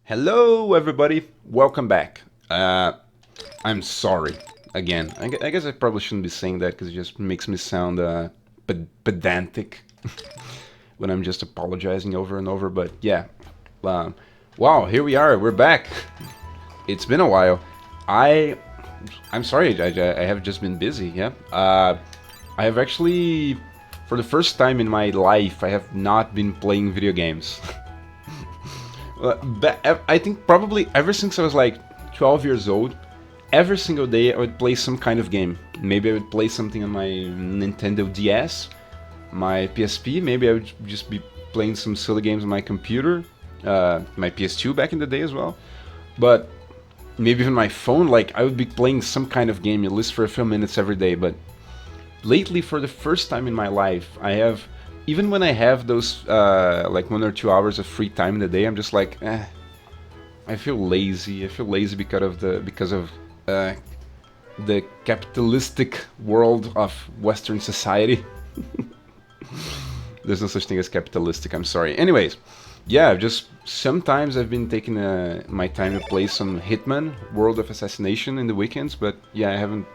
Hello, everybody. Welcome back. I'm sorry again. I guess I probably shouldn't be saying that because it just makes me sound pedantic when I'm just apologizing over and over. But yeah, um, wow, here we are. We're back. It's been a while. I I'm sorry. I have just been busy. Yeah. I have actually, for the first time in my life, I have not been playing video games. I think probably ever since I was like 12 years old, every single day I would play some kind of game. Maybe I would play something on my Nintendo DS, my PSP. Maybe I would just be playing some silly games on my computer, my PS2 back in the day as well. But maybe even my phone, like I would be playing some kind of game at least for a few minutes every day. But lately, for the first time in my life, I have, even when I have those like 1 or 2 hours of free time in the day, I'm just like, I feel lazy. I feel lazy because of the capitalistic world of Western society. There's no such thing as capitalistic. I'm sorry. Anyways, yeah, just sometimes I've been taking my time to play some Hitman, World of Assassination in the weekends, but yeah, I haven't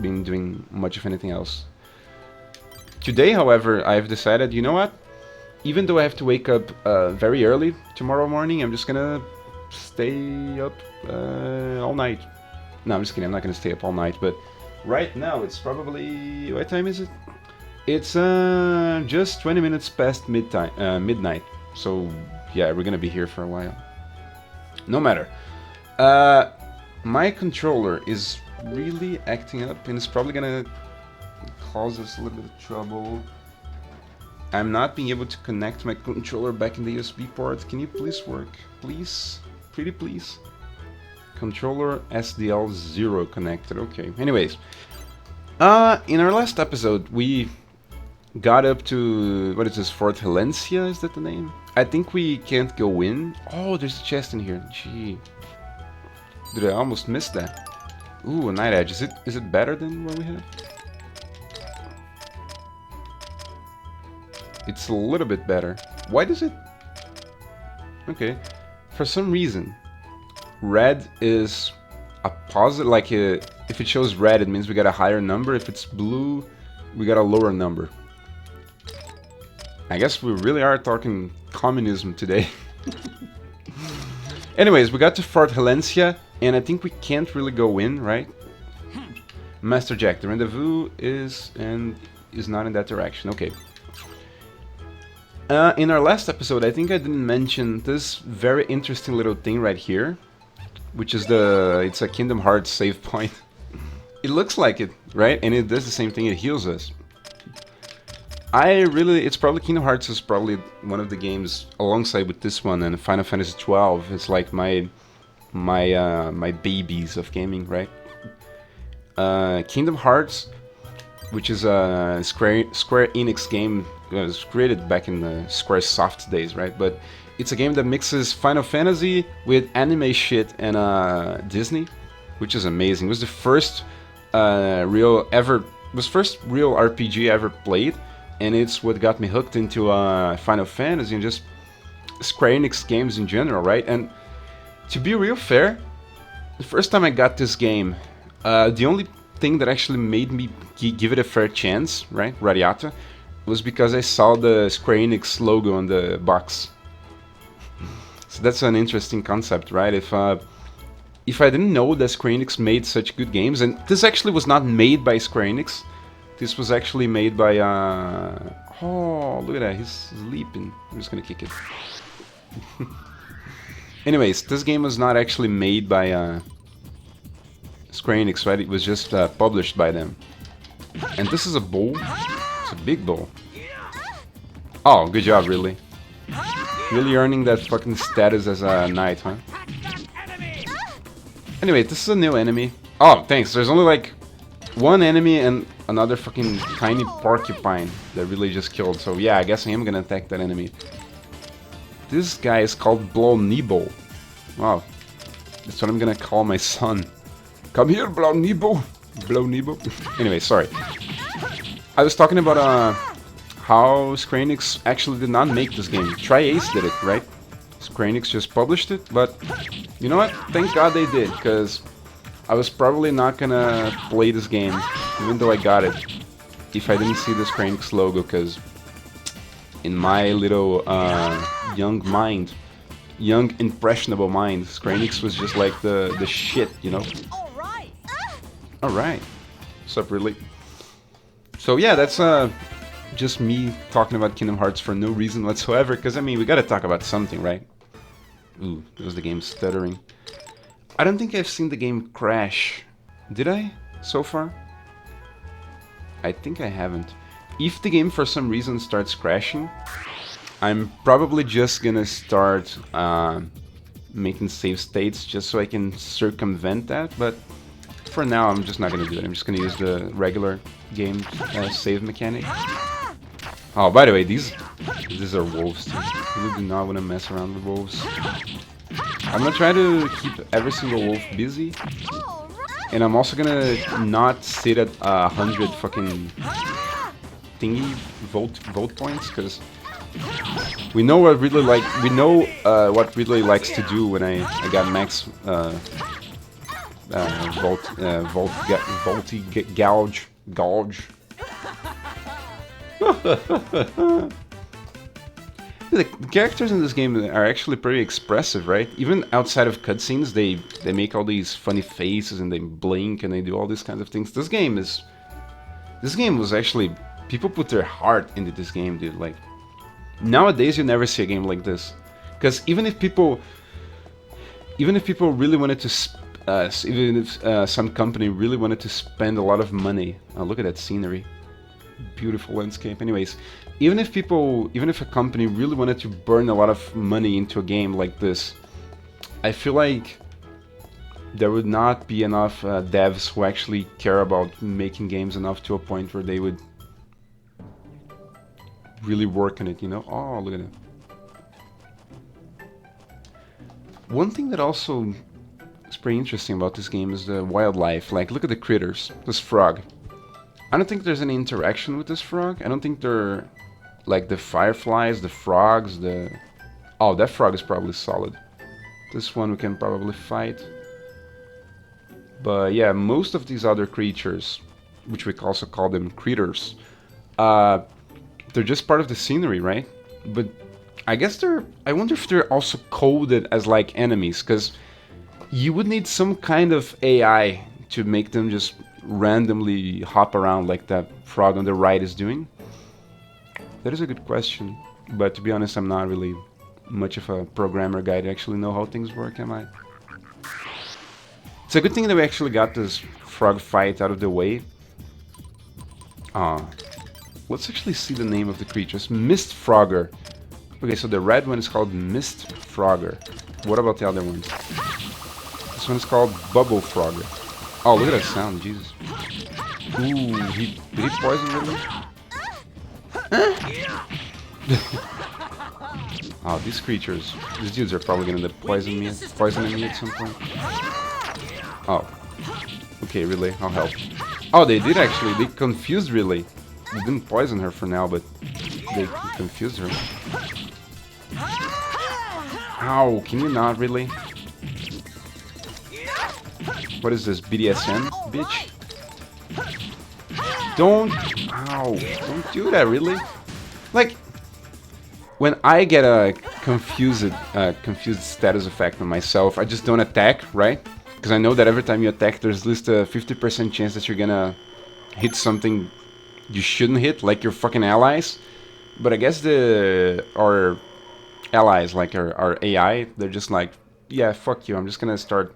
been doing much of anything else. Today, however, I've decided, you know what? Even though I have to wake up very early tomorrow morning, I'm just gonna stay up all night. No, I'm just kidding. I'm not gonna stay up all night. But right now, it's probably, what time is it? It's just 20 minutes past midnight. So yeah, we're gonna be here for a while. No matter. Uh, my controller is really acting up, and it's probably gonna cause us a little bit of trouble. I'm not being able to connect my controller back in the USB port. Can you please work? Please? Pretty please? Controller SDL0 connected. Okay. Anyways. In our last episode, we got up to... What is this? Fort Helencia? Is that the name? I think we can't go in. Oh, there's a chest in here. Gee. Did I almost miss that? Ooh, a night edge. Is it better than what we have? It's a little bit better. Why does it... Okay. For some reason, red is a positive, like if it shows red, it means we got a higher number. If it's blue, we got a lower number. I guess we really are talking communism today. Anyways, we got to Fort Helencia, and I think we can't really go in, right? Master Jack, the rendezvous is not in that direction. Okay. In our last episode, I think I didn't mention this very interesting little thing right here, which is it's a Kingdom Hearts save point. It looks like it, right? And it does the same thing, it heals us. It's probably Kingdom Hearts is probably one of the games alongside with this one and Final Fantasy 12. It's like my babies of gaming, right? Kingdom Hearts, which is a Square Enix game. It was created back in the Squaresoft days, right? But it's a game that mixes Final Fantasy with anime shit and Disney, which is amazing. It was the first real RPG I ever played, and it's what got me hooked into Final Fantasy and just Square Enix games in general, right? And to be real fair, the first time I got this game, the only thing that actually made me give it a fair chance, right, Radiata, was because I saw the Square Enix logo on the box. So that's an interesting concept, right? If I didn't know that Square Enix made such good games, and this actually was not made by Square Enix, this was actually made by oh, look at that, he's sleeping. I'm just gonna kick it. Anyways, this game was not actually made by Square Enix, right? It was just published by them. And this is a bowl. It's a big bowl. Oh, good job, really. Really earning that fucking status as a knight, huh? Anyway, this is a new enemy. Oh, thanks. There's only like one enemy and another fucking tiny porcupine that really just killed. So yeah, I guess I am gonna attack that enemy. This guy is called Blownibo. Wow. That's what I'm gonna call my son. Come here, Blownibo. Blownibo. Anyway, sorry. I was talking about how Square Enix actually did not make this game. Tri-Ace did it, right? Square Enix just published it, but you know what? Thank God they did, because I was probably not gonna play this game, even though I got it, if I didn't see the Square Enix logo, because in my little young mind, young impressionable mind, Square Enix was just like the shit, you know? Alright. What's up, Ridley? So yeah, that's just me talking about Kingdom Hearts for no reason whatsoever, because I mean, we gotta talk about something, right? Ooh, it was the game stuttering. I don't think I've seen the game crash. Did I? So far? I think I haven't. If the game for some reason starts crashing, I'm probably just gonna start making save states just so I can circumvent that, but for now I'm just not gonna do it. I'm just gonna use the regular game save mechanic. Oh, by the way, these are wolves too. Really do not want to mess around with wolves. I'm gonna try to keep every single wolf busy, and I'm also gonna not sit at 100 fucking thingy volt points, because we know what Ridley what Ridley likes to do when I got max gouge. The characters in this game are actually pretty expressive, right? Even outside of cutscenes, they make all these funny faces and they blink and they do all these kinds of things. This game was actually, people put their heart into this game, dude. Like, nowadays you never see a game like this, because even if people really wanted to, even if some company really wanted to spend a lot of money, look at that scenery. Beautiful landscape. Anyways, even if a company really wanted to burn a lot of money into a game like this, I feel like there would not be enough devs who actually care about making games enough to a point where they would really work on it, you know? Oh, look at it. One thing that also is pretty interesting about this game is the wildlife. Like, look at the critters. This frog. I don't think there's any interaction with this frog. I don't think they're like the fireflies, the frogs, the... Oh, that frog is probably solid. This one we can probably fight. But yeah, most of these other creatures, which we also call them critters, they're just part of the scenery, right? But I guess I wonder if they're also coded as like enemies, because you would need some kind of AI to make them just randomly hop around like that frog on the right is doing? That is a good question, but to be honest, I'm not really much of a programmer guy to actually know how things work, am I? It's a good thing that we actually got this frog fight out of the way. Let's actually see the name of the creatures. Mist Frogger. Okay, so the red one is called Mist Frogger. What about the other ones? This one is called Bubble Frogger. Oh, look at that sound, Jesus. Ooh, did he poison Ridley? Oh, these creatures, these dudes are probably gonna poisoning me at some point. Oh, okay, Ridley, I'll help. Oh, they did actually. They confused Ridley. They didn't poison her for now, but they confused her. Ow, can you not, Ridley? What is this, BDSM, bitch? Don't do that, really. Like, when I get a confused status effect on myself, I just don't attack, right? Because I know that every time you attack, there's at least a 50% chance that you're gonna hit something you shouldn't hit, like your fucking allies. But I guess our allies, like our AI, they're just like, yeah, fuck you, I'm just gonna start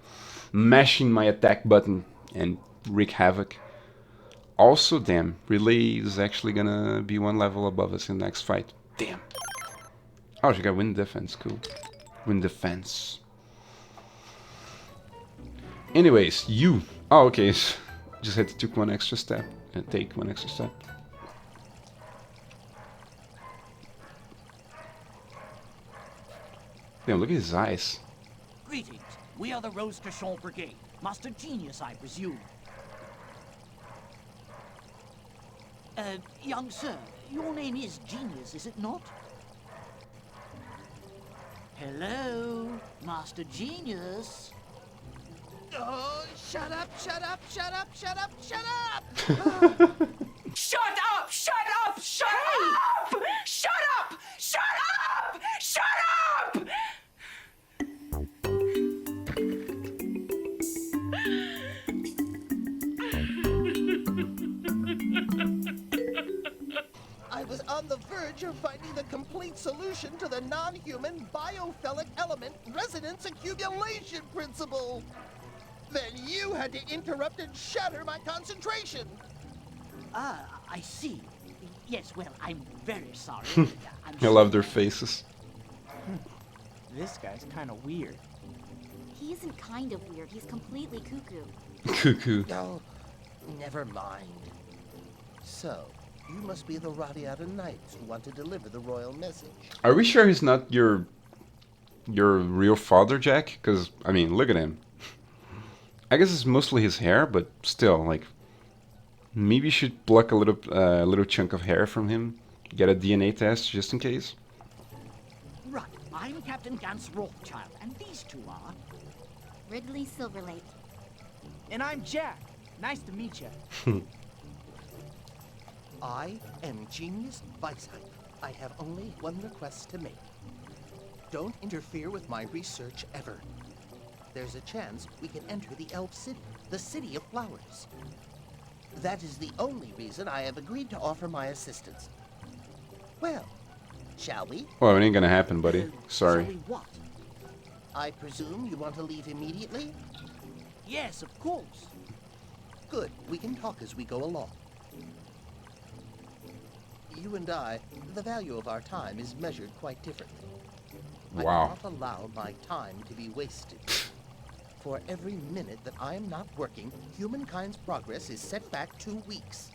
mashing my attack button and wreak havoc. Also, damn, Relay is actually gonna be one level above us in the next fight. Damn. Oh, she got wind defense, cool. Wind defense. Anyways, you. Oh, okay. Just had to take one extra step. Damn, look at his eyes. Greetings. We are the Rose Cachon Brigade. Master Genius, I presume. Young sir, your name is Genius, is it not? Hello, Master Genius. Oh, shut up, shut up, shut up, shut up, shut up! Shut up! Shut up! Shut up! Shut up! Shut up! Shut up! I was on the verge of finding the complete solution to the non-human biophilic element resonance accumulation principle. Then you had to interrupt and shatter my concentration. Ah, I see. Yes, well, I'm very sorry. I'm I love their faces. This guy's kind of weird. He isn't kind of weird, he's completely cuckoo. Cuckoo. Oh, never mind. So, you must be the Radiata Knights who want to deliver the royal message. Are we sure he's not your real father, Jack? Because, I mean, look at him. I guess it's mostly his hair, but still, like, maybe you should pluck a little chunk of hair from him, get a DNA test just in case. right. I'm Captain Gans Rothschild, and these two are... Ridley Silverlake. And I'm Jack. Nice to meet you. I am Genius Weisheit. I have only one request to make. Don't interfere with my research ever. There's a chance we can enter the Elf City, the City of Flowers. That is the only reason I have agreed to offer my assistance. Well, shall we? Well, it ain't gonna happen, buddy. Sorry. Shall we what? I presume you want to leave immediately? Yes, of course. Good, we can talk as we go along. You and I, the value of our time is measured quite differently. I Wow. cannot allow my time to be wasted. For every minute that I am not working, humankind's progress is set back 2 weeks.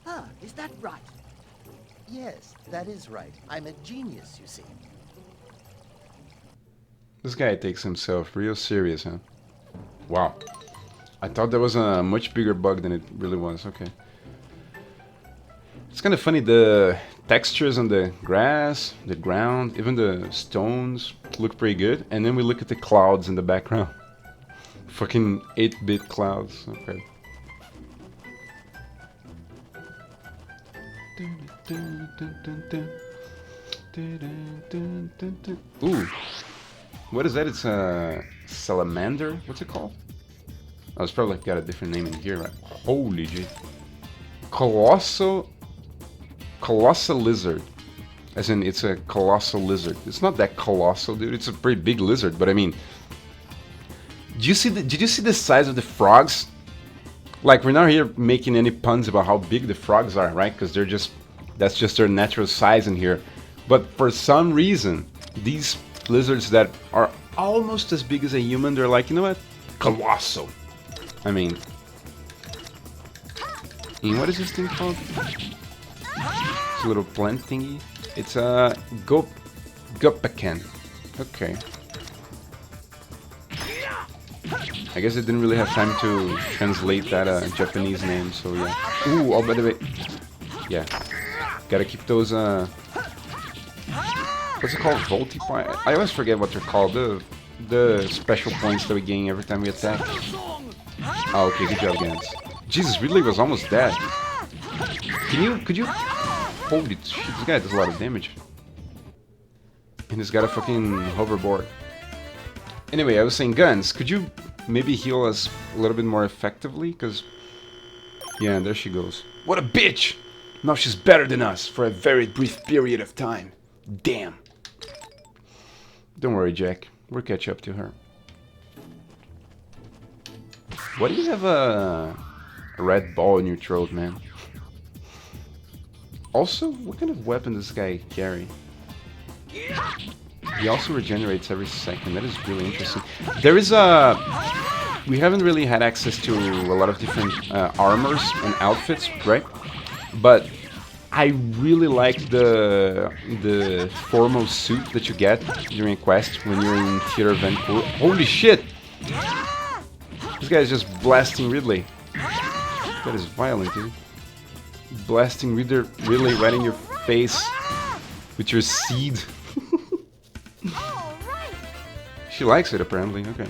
Ah, is that right? Yes, that is right. I'm a genius, you see. This guy takes himself real serious, huh? Wow. I thought that was a much bigger bug than it really was. Okay. It's kind of funny, the textures on the grass, the ground, even the stones look pretty good. And then we look at the clouds in the background. Fucking 8-bit clouds. Okay. Ooh. What is that? It's a salamander? What's it called? Oh, it's probably got a different name in here, right? Holy G. Colossal lizard. As in, it's a colossal lizard. It's not that colossal, dude. It's a pretty big lizard, but I mean... Did you see the size of the frogs? Like, we're not here making any puns about how big the frogs are, right? Because they're just... That's just their natural size in here. But for some reason, these lizards that are almost as big as a human, they're like, you know what? Colossal. I mean... And what is this thing called? It's a little plant thingy. It's a Gupacan. Okay. I guess I didn't really have time to translate that Japanese name, so yeah. Ooh, oh, by the way. Yeah. Gotta keep those, what's it called? Volti point? I always forget what they're called. The special points that we gain every time we attack. Oh, okay, good job, Gans. Jesus, Ridley was almost dead. Could you... Holy shit, this guy does a lot of damage. And he's got a fucking hoverboard. Anyway, I was saying, Guns, could you maybe heal us a little bit more effectively? Because... Yeah, there she goes. What a bitch! Now she's better than us for a very brief period of time. Damn. Don't worry, Jack. We'll catch up to her. Why do you have a red ball in your throat, man? Also, what kind of weapon does this guy carry? He also regenerates every second. That is really interesting. There is a... We haven't really had access to a lot of different armors and outfits, right? But I really like the formal suit that you get during a quest when you're in Theater of Vancouver. Holy shit! This guy is just blasting Ridley. That is violent, dude. Blasting Ridley right in your face with your seed. She likes it apparently. Okay.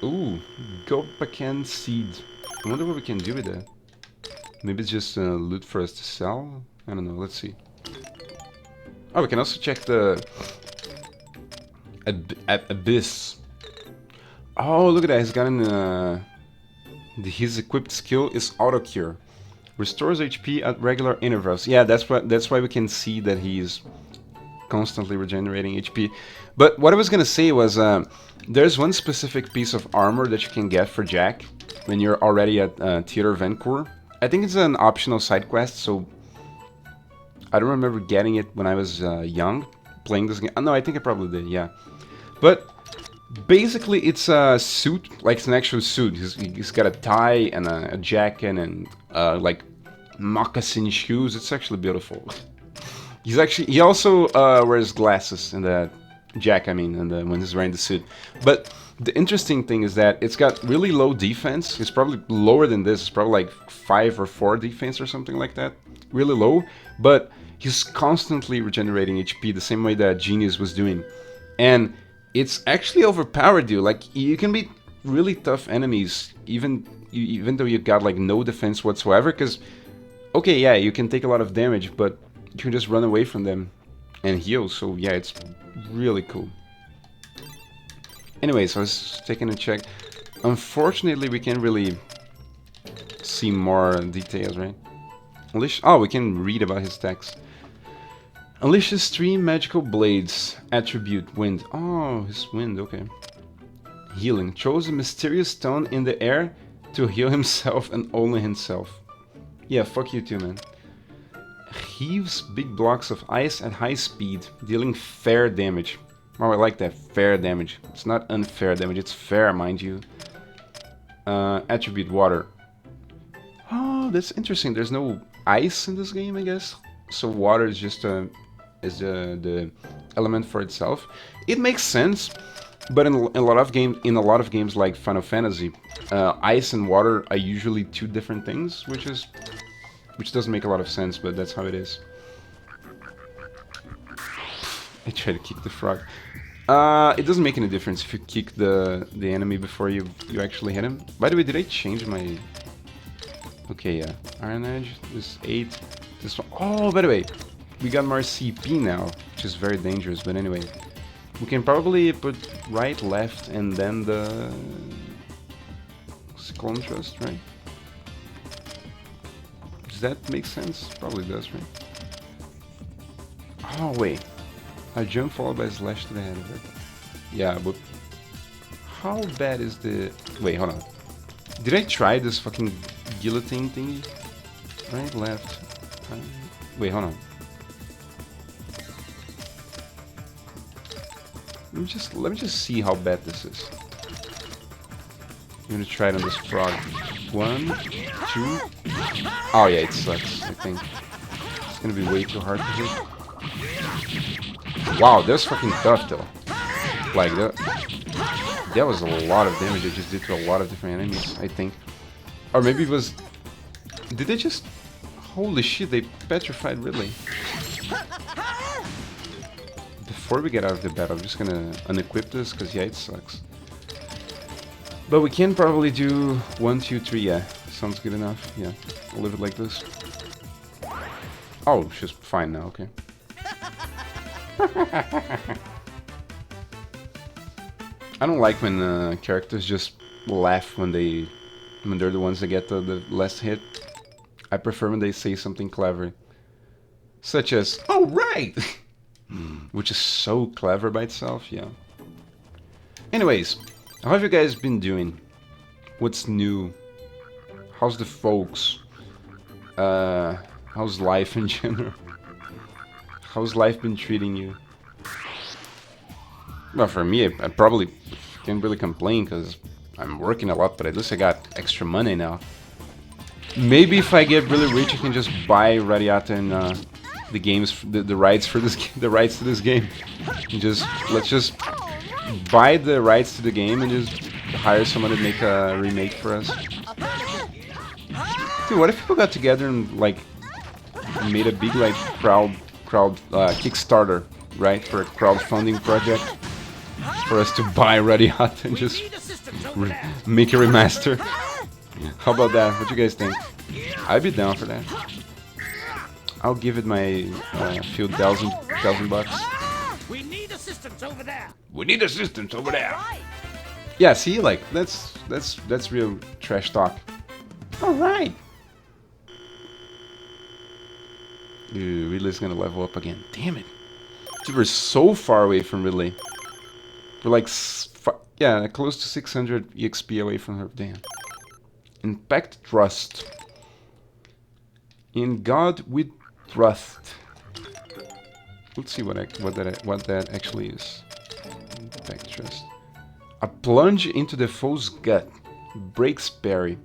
Ooh, Gopacan seed. I wonder what we can do with that. Maybe it's just loot for us to sell? I don't know, let's see. Oh, we can also check the Abyss. Oh, look at that, he's got his equipped skill is Auto Cure. Restores HP at regular intervals. Yeah, that's why we can see that he's constantly regenerating HP. But what I was gonna say was, there's one specific piece of armor that you can get for Jack when you're already at Theater Vencourt. I think it's an optional side quest, so I don't remember getting it when I was young, playing this game. Oh, no, I think I probably did, yeah. But basically, it's a suit, like it's an actual suit. He's got a tie and a jacket and like moccasin shoes. It's actually beautiful. He also wears glasses in the Jack, I mean, and when he's wearing the suit. But the interesting thing is that it's got really low defense. It's probably lower than this. It's probably like 5 or 4 defense or something like that. Really low, but he's constantly regenerating HP the same way that Genius was doing. And it's actually overpowered you. Like, you can beat really tough enemies even though you got like no defense whatsoever, because okay, yeah, you can take a lot of damage, but you can just run away from them and heal. So yeah, it's really cool. Anyways, I was taking a check. Unfortunately, we can't really see more details, right? Oh, we can read about his text. Unleashes 3 magical blades. Attribute wind. Oh, his wind, okay. Healing. Chose a mysterious stone in the air to heal himself and only himself. Yeah, fuck you too, man. Heaves big blocks of ice at high speed, dealing fair damage. Oh, I like that. Fair damage. It's not unfair damage, it's fair, mind you. Attribute water. Oh, that's interesting. There's no ice in this game, I guess. So water is just the element for itself. It makes sense, but in a lot of games like Final Fantasy, ice and water are usually 2 different things, which doesn't make a lot of sense, but that's how it is. I try to kick the frog. It doesn't make any difference if you kick the enemy before you actually hit him. By the way, did I change my... Okay, yeah. Iron Edge, this 8, this one... Oh, by the way, we got more CP now, which is very dangerous, but anyway. We can probably put right, left, and then the... contrast, right? Does that make sense? Probably does, right? Oh, wait. A jump followed by a slash to the head of it. Yeah, but... How bad is the... Wait, hold on. Did I try this fucking guillotine thingy? Right, left... Wait, hold on. Let me just see how bad this is. I'm gonna try it on this frog. 1, 2... Oh yeah, it sucks, I think. It's gonna be way too hard to hit. Wow, that's fucking tough though. Like, that was a lot of damage I just did to a lot of different enemies, I think. Or maybe it was... Did they just... Holy shit, they petrified Ridley. Before we get out of the battle, I'm just gonna unequip this, because yeah, it sucks. But we can probably do 1, 2, 3, yeah. Sounds good enough, yeah. I'll leave it like this. Oh, she's fine now, okay. I don't like when characters just laugh when they're the ones that get the last hit. I prefer when they say something clever. Such as, "Oh, right!" Which is so clever by itself, yeah. Anyways, how have you guys been doing? What's new? How's the folks? How's life in general? How's life been treating you? Well, for me, I probably can't really complain because I'm working a lot, but at least I got extra money now. Maybe if I get really rich, I can just buy Radiata and the games, the rights for this, the rights to this game. And let's just buy the rights to the game and just hire someone to make a remake for us. Dude, what if people got together and like made a big like crowd Kickstarter right? For a crowdfunding project. For us to buy Radiata and just make a remaster. How about that? What you guys think? I'd be down for that. I'll give it my few thousand bucks. We need assistance over there. We need assistance over there. Yeah, see, like that's real trash talk. All right. Dude, Ridley's gonna level up again. Damn it. Dude, we're so far away from Ridley. We're like, yeah, close to 600 EXP away from her. Damn. Impact Trust. In God we trust. Let's see what that actually is. Impact Trust. A plunge into the foe's gut. Breaks parry.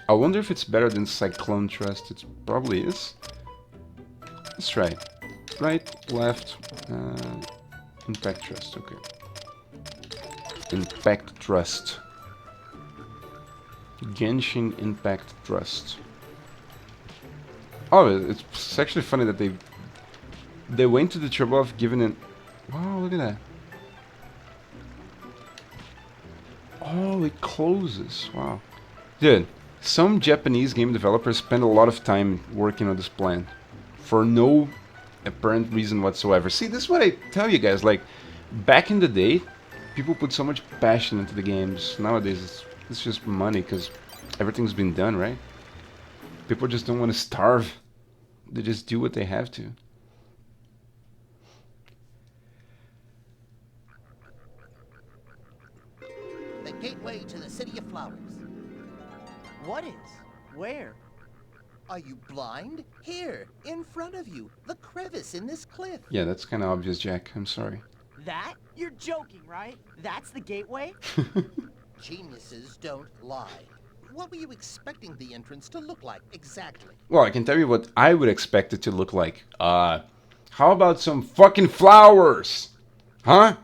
I wonder if it's better than Cyclone Trust. It probably is. Let's try it. Right, left, Impact Trust, okay. Impact Trust. Genshin Impact Trust. Oh, it's actually funny that they went to the trouble of giving it... Wow, look at that. Oh, it closes. Wow. Dude, some Japanese game developers spend a lot of time working on this plan. For no apparent reason whatsoever. See, this is what I tell you guys. Like, back in the day, people put so much passion into the games. Nowadays, it's just money because everything's been done, right? People just don't want to starve. They just do what they have to. The gateway to the City of Flowers. What is? Where? Are you blind? Here, in front of you, the crevice in this cliff. Yeah, that's kind of obvious, Jack. I'm sorry. That? You're joking, right? That's the gateway? Geniuses don't lie. What were you expecting the entrance to look like exactly? Well, I can tell you what I would expect it to look like. How about some fucking flowers? Huh?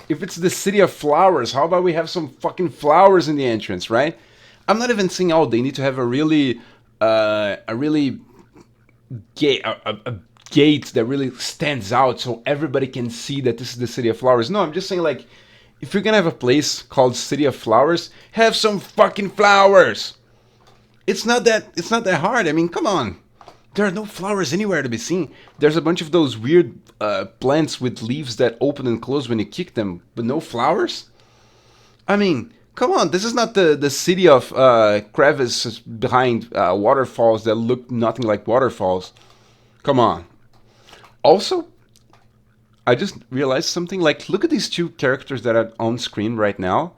If it's the City of Flowers, how about we have some fucking flowers in the entrance, right? I'm not even saying, oh, they need to have a really gate that really stands out so everybody can see that this is the City of Flowers. No, I'm just saying, like, if you're gonna have a place called City of Flowers, have some fucking flowers. It's not that hard. I mean, come on. There are no flowers anywhere to be seen. There's a bunch of those weird plants with leaves that open and close when you kick them, but no flowers? I mean, come on. This is not the city of crevices behind waterfalls that look nothing like waterfalls. Come on. Also, I just realized something. Like, look at these two characters that are on screen right now.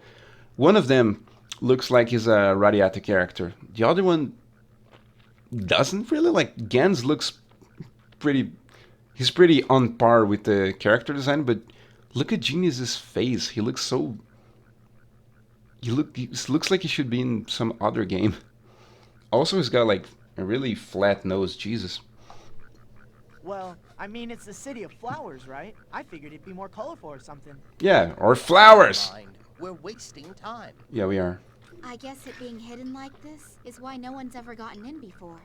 One of them looks like he's a Radiata character. The other one doesn't really. Like, Gans looks pretty... He's pretty on par with the character design, but look at Genius's face. He looks so... He looks like he should be in some other game. Also, he's got, like, a really flat nose. Jesus. Well, I mean, it's the City of Flowers, right? I figured it'd be more colorful or something. Yeah, or flowers. Mind. We're wasting time. Yeah, we are. I guess it being hidden like this is why no one's ever gotten in before.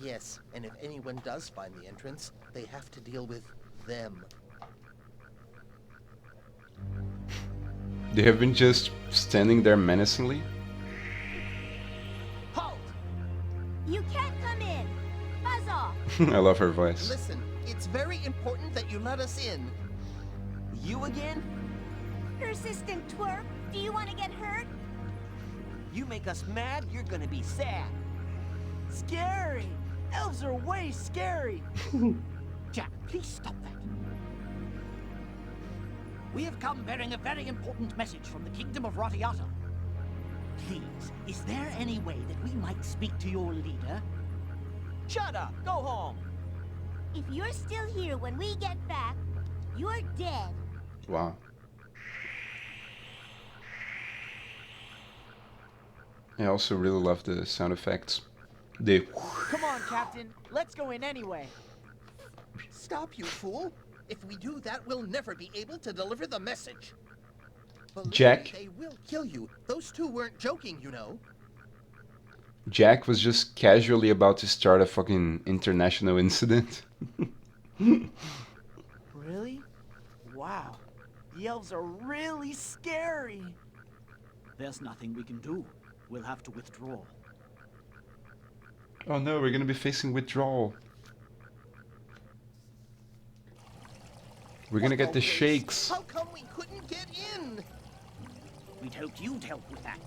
Yes, and if anyone does find the entrance, they have to deal with them. They have been just standing there menacingly. Halt! You can't come in! Buzz off! I love her voice. Listen, it's very important that you let us in. You again? Persistent twerp! Do you want to get hurt? You make us mad, you're gonna be sad. Scary! Elves are way scary! Jack, please stop that. We have come bearing a very important message from the Kingdom of Radiata. Please, is there any way that we might speak to your leader? Shut up! Go home! If you're still here when we get back, you're dead. Wow. I also really love the sound effects. They... Come on, Captain. Let's go in anyway. Stop, you fool! If we do that, we'll never be able to deliver the message. Believe Jack. me, they will kill you. Those two weren't joking, you know. Jack was just casually about to start a fucking international incident. Really? Wow. The elves are really scary. There's nothing we can do. We'll have to withdraw. Oh no, we're gonna be facing withdrawal. We're gonna What get a the waste. shakes. How come we couldn't get in? We'd hoped you'd help with that.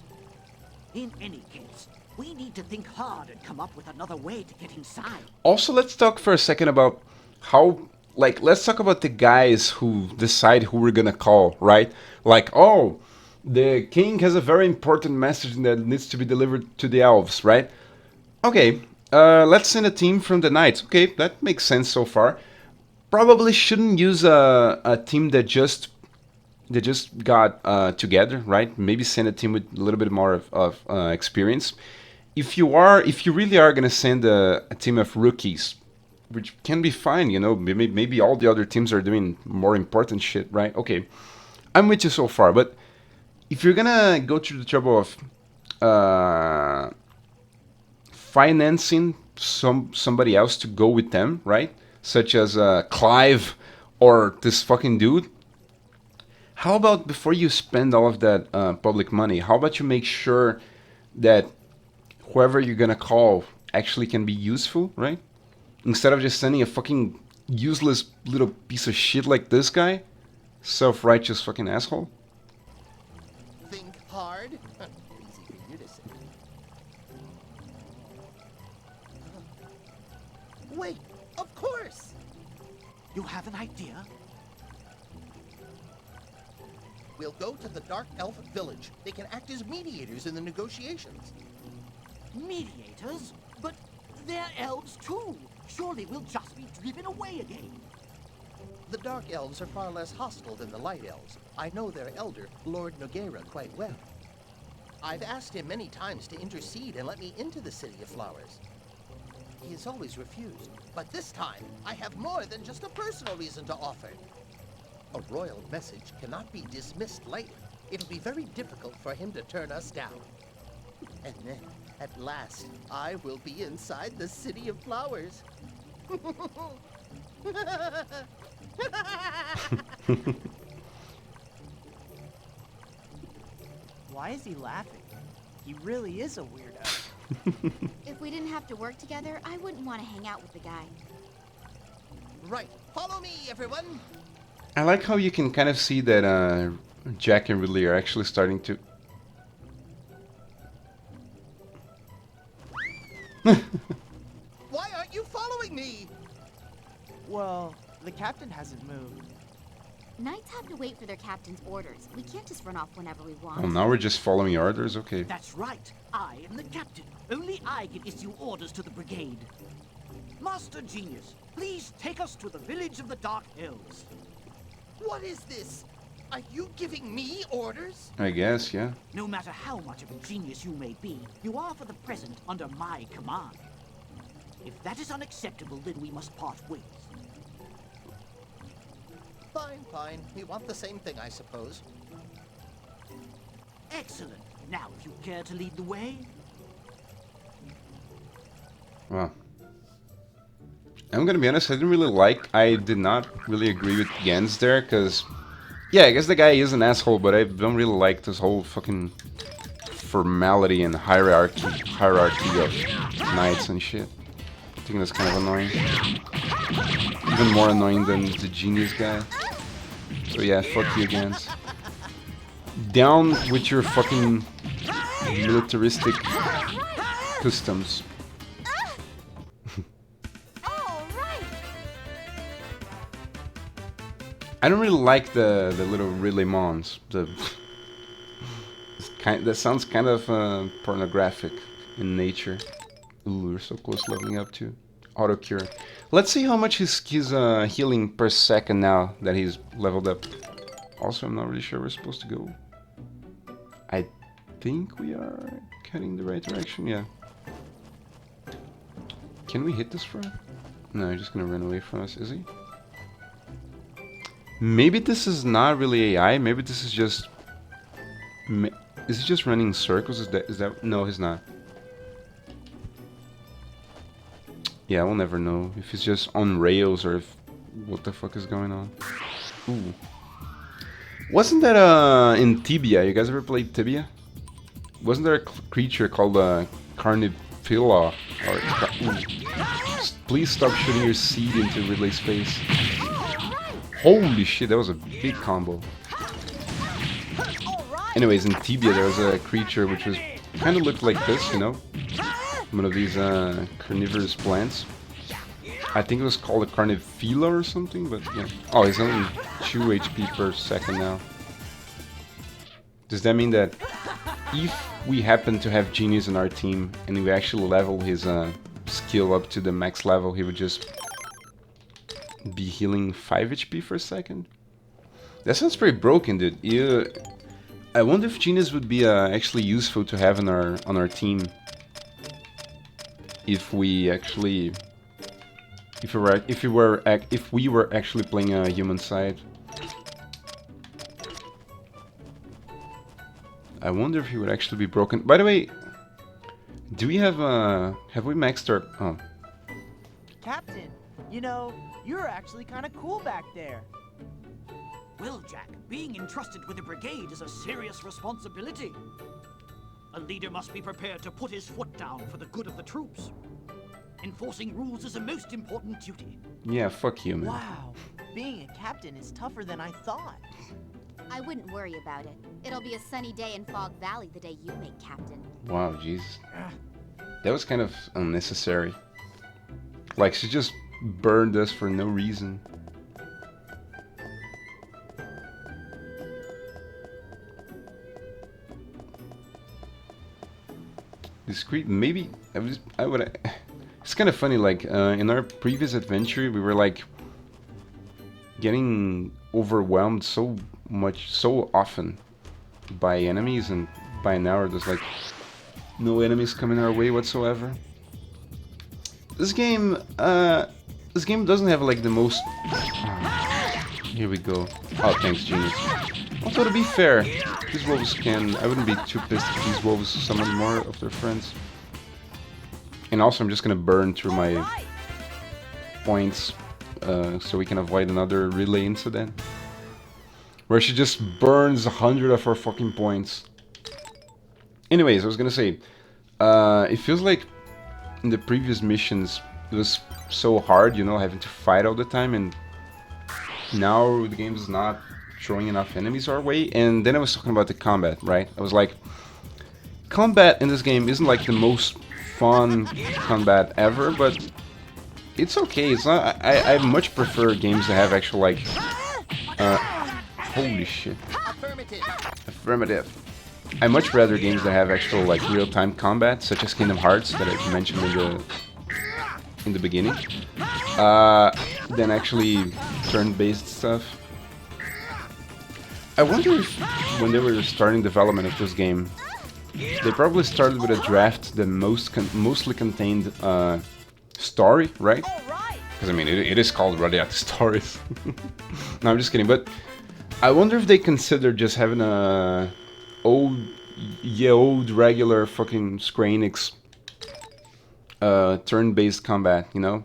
In any case, we need to think hard and come up with another way to get inside. Also, let's talk for a second about how, like, let's talk about the guys who decide who we're gonna call, right? Like, oh, the king has a very important message that needs to be delivered to the elves, right? Okay, let's send a team from the knights. Okay, that makes sense so far. Probably shouldn't use a team that just got together, right? Maybe send a team with a little bit more of experience. If you really are gonna send a team of rookies, which can be fine, you know, maybe all the other teams are doing more important shit, right? Okay, I'm with you so far, but if you're gonna go through the trouble of financing somebody else to go with them, right? Such as Clive or this fucking dude. How about before you spend all of that public money, how about you make sure that whoever you're gonna call actually can be useful, right? Instead of just sending a fucking useless little piece of shit like this guy, self-righteous fucking asshole. Think hard? Easy for you to say. Wait, of course! You have an idea? We'll go to the Dark Elf village. They can act as mediators in the negotiations. Mediators? But they're elves too. Surely we'll just be driven away again. The Dark Elves are far less hostile than the Light Elves. I know their elder, Lord Nogueira, quite well. I've asked him many times to intercede and let me into the City of Flowers. He has always refused, but this time I have more than just a personal reason to offer. A royal message cannot be dismissed lightly. It'll be very difficult for him to turn us down. And then, at last, I will be inside the City of Flowers. Why is he laughing? He really is a weirdo. If we didn't have to work together, I wouldn't want to hang out with the guy. Right, follow me, everyone! I like how you can kind of see that Jack and Ridley are actually starting to... Why aren't you following me? Well, the captain hasn't moved. Knights have to wait for their captain's orders. We can't just run off whenever we want. Oh, now we're just following orders? Okay. That's right. I am the captain. Only I can issue orders to the brigade. Master Genius, please take us to the village of the Dark Elves. What is this? Are you giving me orders? I guess, yeah. No matter how much of a genius you may be, you are for the present under my command. If that is unacceptable, then we must part ways. Fine, fine. We want the same thing, I suppose. Excellent. Now, if you care to lead the way. Well, I'm gonna be honest, I did not really agree with Jens there, because, yeah, I guess the guy is an asshole, but I don't really like this whole fucking formality and hierarchy of knights and shit. I think that's kind of annoying. Even more annoying than the genius guy. So yeah, fuck you, Jens. Down with your fucking militaristic customs. I don't really like the little relay mons. That sounds kind of pornographic in nature. Ooh, we're so close to leveling up too. Auto cure. Let's see how much he's healing per second now that he's leveled up. Also, I'm not really sure where we're supposed to go. I think we are heading the right direction. Yeah. Can we hit this front? No, he's just gonna run away from us. Is he? Maybe this is not really AI. Maybe this is just... Is he just running in circles? Is that... No, he's not. Yeah, we'll never know if he's just on rails or if... What the fuck is going on? Ooh. Wasn't that in Tibia? You guys ever played Tibia? Wasn't there a creature called Carnivilla? Please stop shooting your seed into Ridley's face. Holy shit, that was a big combo. Anyways, in Tibia there was a creature which was kind of looked like this, you know? One of these carnivorous plants. I think it was called a Carnivilla or something, but yeah. Oh, he's only 2 HP per second now. Does that mean that if we happen to have Genius in our team and we actually level his skill up to the max level, he would just be healing 5 HP for a second? That sounds pretty broken, dude. Yeah, I wonder if Genius would be actually useful to have on our team if we actually if we were actually playing a human side. I wonder if he would actually be broken. By the way, do we have we maxed our... Oh. Captain, you know, you're actually kind of cool back there. Well, Jack, being entrusted with a brigade is a serious responsibility. A leader must be prepared to put his foot down for the good of the troops. Enforcing rules is a most important duty. Yeah, fuck you, man. Wow, being a captain is tougher than I thought. I wouldn't worry about it. It'll be a sunny day in Fog Valley the day you make captain. Wow, Jesus. That was kind of unnecessary. Like, she just burned us for no reason. Discreet, maybe I would. It's kind of funny. Like in our previous adventure, we were like getting overwhelmed so often by enemies, and by now there's like no enemies coming our way whatsoever. This game doesn't have like the most. Here we go. Oh, thanks, Genius. Although to be fair, these wolves can... I wouldn't be too pissed if these wolves summon more of their friends. And also I'm just gonna burn through my points so we can avoid another relay incident. Where she just burns 100 of our fucking points. Anyways, I was gonna say, it feels like in the previous missions it was so hard, you know, having to fight all the time, and now the game is not throwing enough enemies our way. And then I was talking about the combat, right? I was like, combat in this game isn't like the most fun combat ever, but it's okay. It's not. I much prefer games that have actual like. Holy shit. Affirmative. I much rather games that have actual like real-time combat, such as Kingdom Hearts that I mentioned in the beginning, than actually turn-based stuff. I wonder if when they were starting development of this game, they probably started with a draft that mostly contained story, right? Because I mean, it is called Radiata Stories. No, I'm just kidding. But I wonder if they considered just having a old regular fucking Square Enix turn-based combat, you know?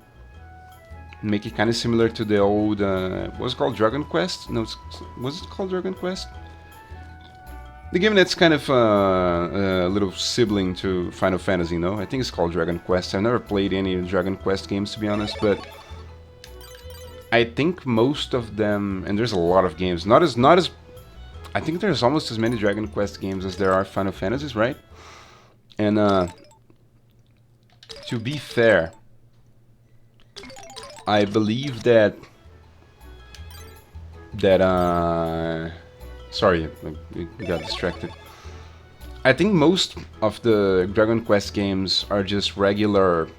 Make it kind of similar to the old, what was it called, Dragon Quest? No, was it called Dragon Quest? The game that's kind of a little sibling to Final Fantasy, you know? I think it's called Dragon Quest. I've never played any Dragon Quest games, to be honest, but I think most of them, and there's a lot of games, not as, I think there's almost as many Dragon Quest games as there are Final Fantasies, right? And to be fair, I believe that sorry, we got distracted. I think most of the Dragon Quest games are just regular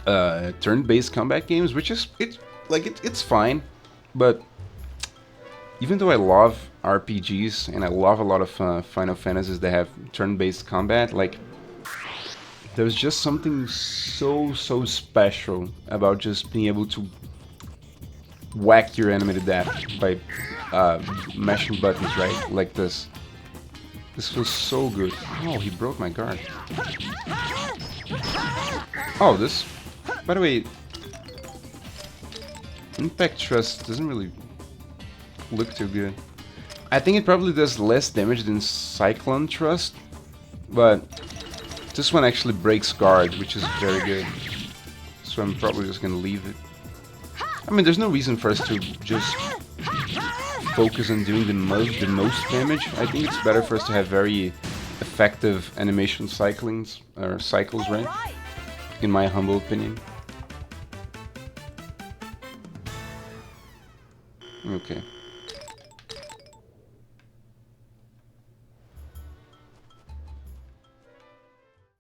turn-based combat games, which is it's fine, but even though I love RPGs and I love a lot of Final Fantasies that have turn-based combat, like there's just something so special about just being able to whack your enemy to death by mashing buttons, right? Like this. This feels so good. Oh, he broke my guard. Oh, this... By the way, Impact Trust doesn't really look too good. I think it probably does less damage than Cyclone Thrust, but this one actually breaks guard, which is very good. So I'm probably just gonna leave it. I mean, there's no reason for us to just focus on doing the most damage. I think it's better for us to have very effective animation cycles, right? In my humble opinion. Okay.